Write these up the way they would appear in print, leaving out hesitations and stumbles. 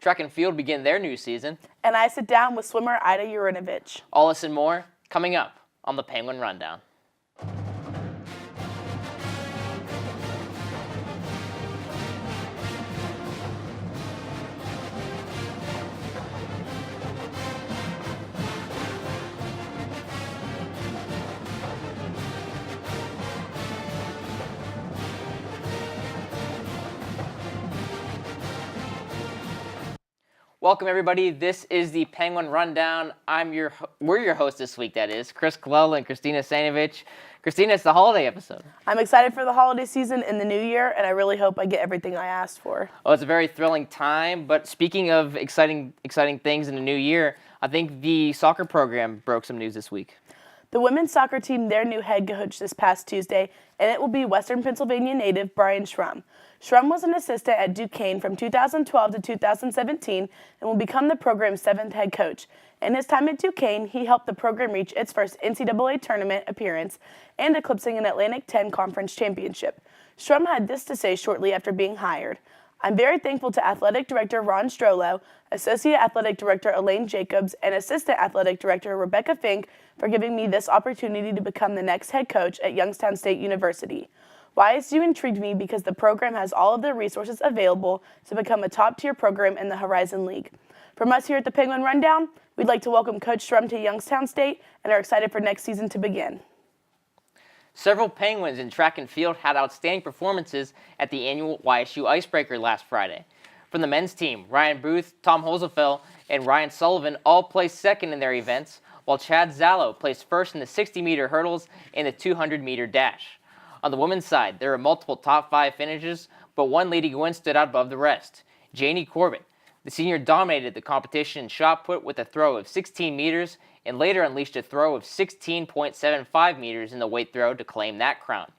Track and field begin their new season. And I sit down with swimmer Ida Urinovich. All this and more coming up on the Penguin Rundown. Welcome everybody. This is the Penguin Rundown. We're your hosts this week. That is Chris Kalel and Christina Sanovich. Christina, it's the holiday episode. I'm excited for the holiday season and the new year, and I really hope I get everything I asked for. Well, it's a very thrilling time. But speaking of exciting things in the new year, I think the soccer program broke some news this week. The women's soccer team, their new head coach this past Tuesday, and it will be Western Pennsylvania native Brian Schrum. Schrum was an assistant at Duquesne from 2012 to 2017 and will become the program's 7th head coach. In his time at Duquesne, he helped the program reach its first NCAA tournament appearance and eclipsing an Atlantic 10 Conference championship. Schrum had this to say shortly after being hired. I'm very thankful to Athletic Director Ron Strollo, Associate Athletic Director Elaine Jacobs, and Assistant Athletic Director Rebecca Fink for giving me this opportunity to become the next head coach at Youngstown State University. YSU intrigued me because the program has all of the resources available to become a top-tier program in the Horizon League. From us here at the Penguin Rundown, we'd like to welcome Coach Schrum to Youngstown State and are excited for next season to begin. Several Penguins in track and field had outstanding performances at the annual YSU Icebreaker last Friday. From the men's team, Ryan Booth, Tom Holzefeld, and Ryan Sullivan all placed second in their events, while Chad Zallo placed first in the 60-meter hurdles and the 200-meter dash. On the women's side, there were multiple top 5 finishes, but one leading win stood out above the rest. Janie Corbett, the senior, dominated the competition in shot put with a throw of 16 meters and later unleashed a throw of 16.75 meters in the weight throw to claim that crown.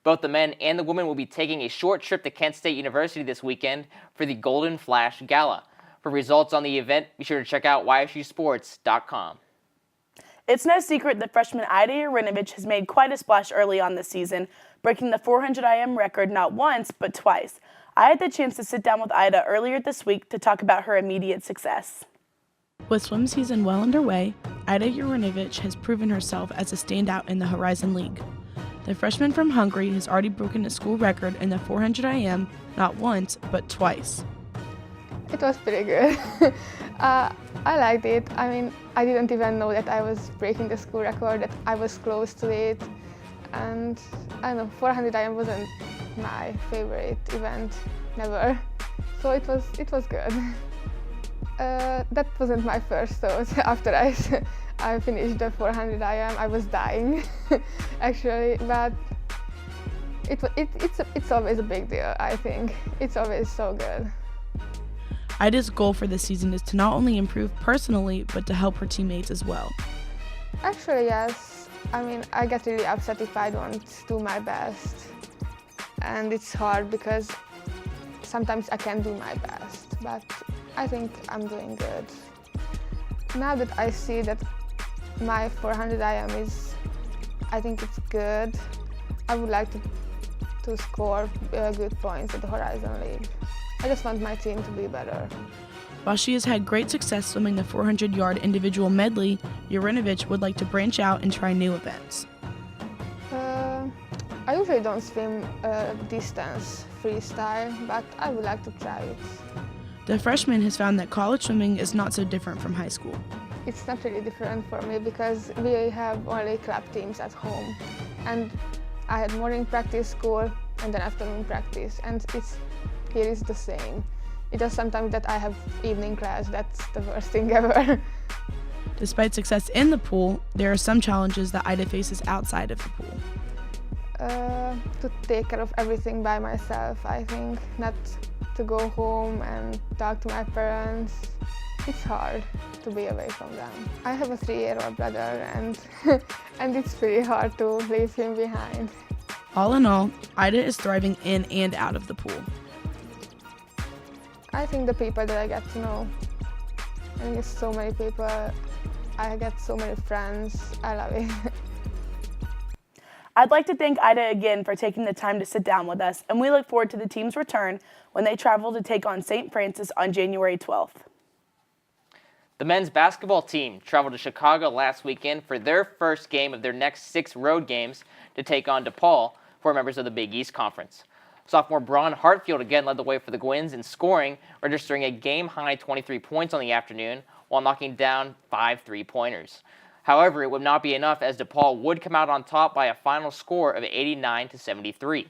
Both the men and the women will be taking a short trip to Kent State University this weekend for the Golden Flash Gala. For results on the event, be sure to check out ysusports.com. It's no secret that freshman Ida Urinovich has made quite a splash early on this season, breaking the 400 IM record not once, but twice. I had the chance to sit down with Ida earlier this week to talk about her immediate success. With swim season well underway, Ida Urinovich has proven herself as a standout in the Horizon League. The freshman from Hungary has already broken a school record in the 400 IM not once, but twice. It was pretty good. I liked it. I mean, I didn't even know that I was breaking the school record, that I was close to it. And I don't know, 400 IM wasn't my favorite event, never. So it was good. That wasn't my first thought. After I finished the 400 IM, I was dying, actually. But it's always a big deal, I think. It's always so good. Ida's goal for this season is to not only improve personally, but to help her teammates as well. Actually, yes. I mean, I get really upset if I don't do my best. And it's hard because sometimes I can't do my best, but I think I'm doing good. Now that I see that my 400 IM I think it's good, I would like to score good points at the Horizon League. I just want my team to be better. While she has had great success swimming the 400-yard individual medley, Urinovich would like to branch out and try new events. I usually don't swim distance freestyle, but I would like to try it. The freshman has found that college swimming is not so different from high school. It's not really different for me because we have only club teams at home. And I had morning practice, school, and then afternoon practice. And here is the same. It's just sometimes that I have evening class. That's the worst thing ever. Despite success in the pool, there are some challenges that Ida faces outside of the pool. To take care of everything by myself, I think. Not to go home and talk to my parents. It's hard to be away from them. I have a 3-year-old brother and it's pretty hard to leave him behind. All in all, Ida is thriving in and out of the pool. I think the people that I get to know. I think it's so many people. I get so many friends. I love it. I'd like to thank Ida again for taking the time to sit down with us, and we look forward to the team's return when they travel to take on St. Francis on January 12th. The men's basketball team traveled to Chicago last weekend for their first game of their next 6 road games to take on DePaul for members of the Big East Conference. Sophomore Braun Hartfield again led the way for the Gwins in scoring, registering a game-high 23 points on the afternoon while knocking down 5 3-pointers. However, it would not be enough as DePaul would come out on top by a final score of 89-73.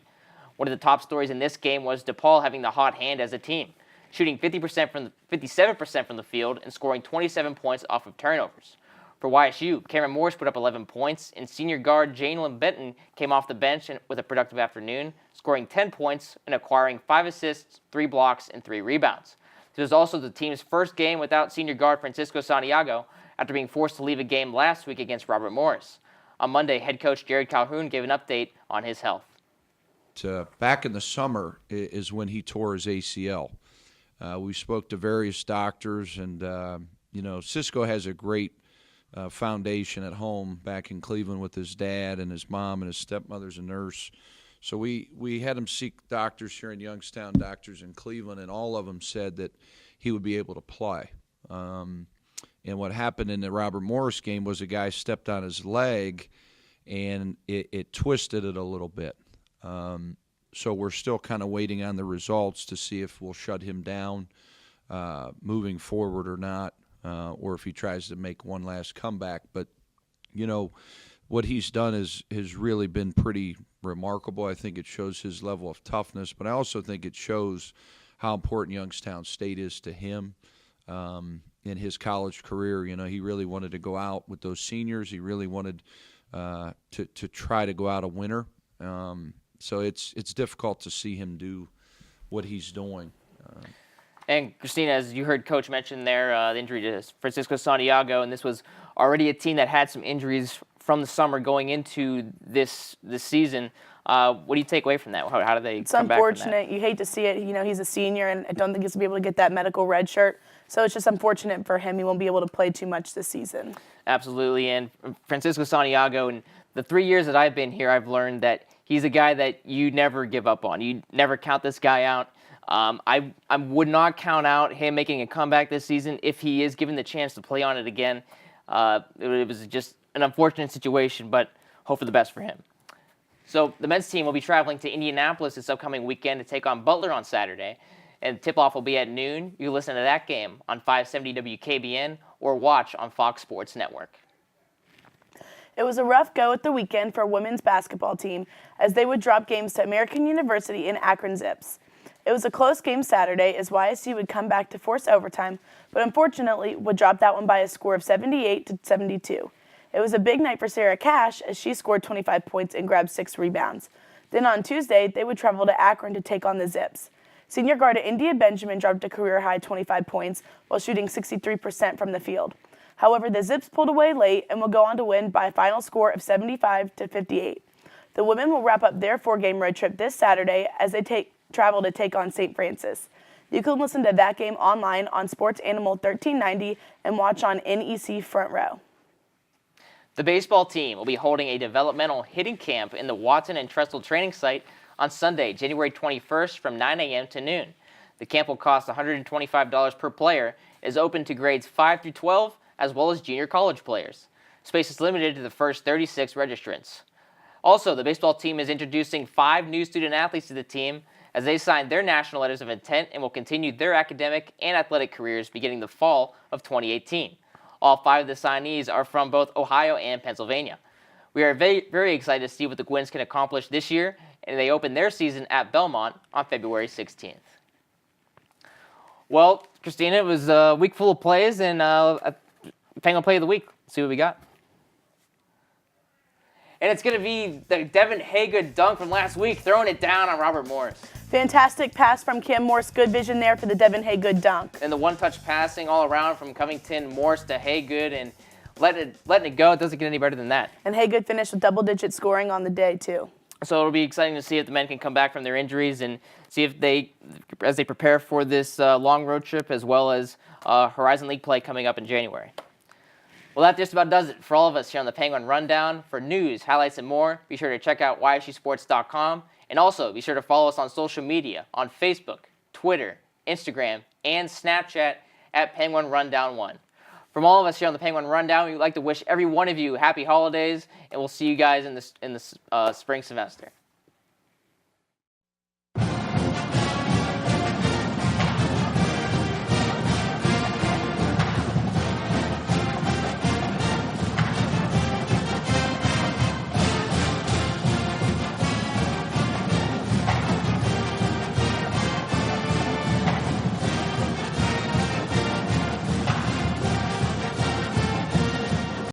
One of the top stories in this game was DePaul having the hot hand as a team, shooting 57% from the field and scoring 27 points off of turnovers. For YSU, Cameron Morris put up 11 points, and senior guard Jalen Benton came off the bench with a productive afternoon, scoring 10 points and acquiring 5 assists, 3 blocks, and 3 rebounds. This was also the team's first game without senior guard Francisco Santiago after being forced to leave a game last week against Robert Morris. On Monday, head coach Jared Calhoun gave an update on his health. Back in the summer is when he tore his ACL. We spoke to various doctors, and, Cisco has a great foundation at home back in Cleveland with his dad and his mom, and his stepmother's a nurse. So we had him seek doctors here in Youngstown, doctors in Cleveland, and all of them said that he would be able to play. And what happened in the Robert Morris game was a guy stepped on his leg, and it twisted it a little bit. So we're still kind of waiting on the results to see if we'll shut him down moving forward or not, or if he tries to make one last comeback. But, what he's done has really been pretty remarkable. I think it shows his level of toughness, but I also think it shows how important Youngstown State is to him in his college career. He really wanted to go out with those seniors. He really wanted to try to go out a winner. So it's difficult to see him do what he's doing. And Christina, as you heard Coach mention there, the injury to Francisco Santiago, and this was already a team that had some injuries from the summer going into this season. What do you take away from that? How do they come back from that? It's unfortunate. You hate to see it. He's a senior, and I don't think he's going to be able to get that medical red shirt. So it's just unfortunate for him. He won't be able to play too much this season. Absolutely. And Francisco Santiago, in the 3 years that I've been here, I've learned that he's a guy that you never give up on. You never count this guy out. I would not count out him making a comeback this season if he is given the chance to play on it again. It was just an unfortunate situation, but hope for the best for him. So the men's team will be traveling to Indianapolis this upcoming weekend to take on Butler on Saturday. And tip-off will be at noon. You can listen to that game on 570 WKBN or watch on Fox Sports Network. It was a rough go at the weekend for women's basketball team as they would drop games to American University and Akron Zips. It was a close game Saturday as YSU would come back to force overtime, but unfortunately would drop that one by a score of 78-72. It was a big night for Sarah Cash as she scored 25 points and grabbed 6 rebounds. Then on Tuesday, they would travel to Akron to take on the Zips. Senior guard India Benjamin dropped a career-high 25 points while shooting 63% from the field. However, the Zips pulled away late and will go on to win by a final score of 75-58. The women will wrap up their 4-game road trip this Saturday as they travel to take on St. Francis. You can listen to that game online on Sports Animal 1390 and watch on NEC Front Row. The baseball team will be holding a developmental hitting camp in the Watson and Trestle training site on Sunday, January 21st from 9 a.m. to noon. The camp will cost $125 per player, is open to grades 5 through 12, as well as junior college players. Space is limited to the first 36 registrants. Also, the baseball team is introducing 5 new student athletes to the team as they sign their national letters of intent and will continue their academic and athletic careers beginning the fall of 2018. All 5 of the signees are from both Ohio and Pennsylvania. We are very, very excited to see what the Gwins can accomplish this year, and they open their season at Belmont on February 16th. Well, Christina, it was a week full of plays, and Penguin Play of the Week. Let's see what we got. And it's going to be the Devin Haygood dunk from last week, throwing it down on Robert Morris. Fantastic pass from Cam Morse. Good vision there for the Devin Haygood dunk. And the one-touch passing all around from Covington, Morse to Haygood, and letting it go. It doesn't get any better than that. And Haygood finished with double-digit scoring on the day, too. So it'll be exciting to see if the men can come back from their injuries and see if as they prepare for this long road trip, as well as Horizon League play coming up in January. Well, that just about does it for all of us here on the Penguin Rundown. For news, highlights, and more, be sure to check out YSUsports.com. And also, be sure to follow us on social media on Facebook, Twitter, Instagram, and Snapchat at Penguin Rundown 1. From all of us here on the Penguin Rundown, we'd like to wish every one of you happy holidays, and we'll see you guys in the spring semester.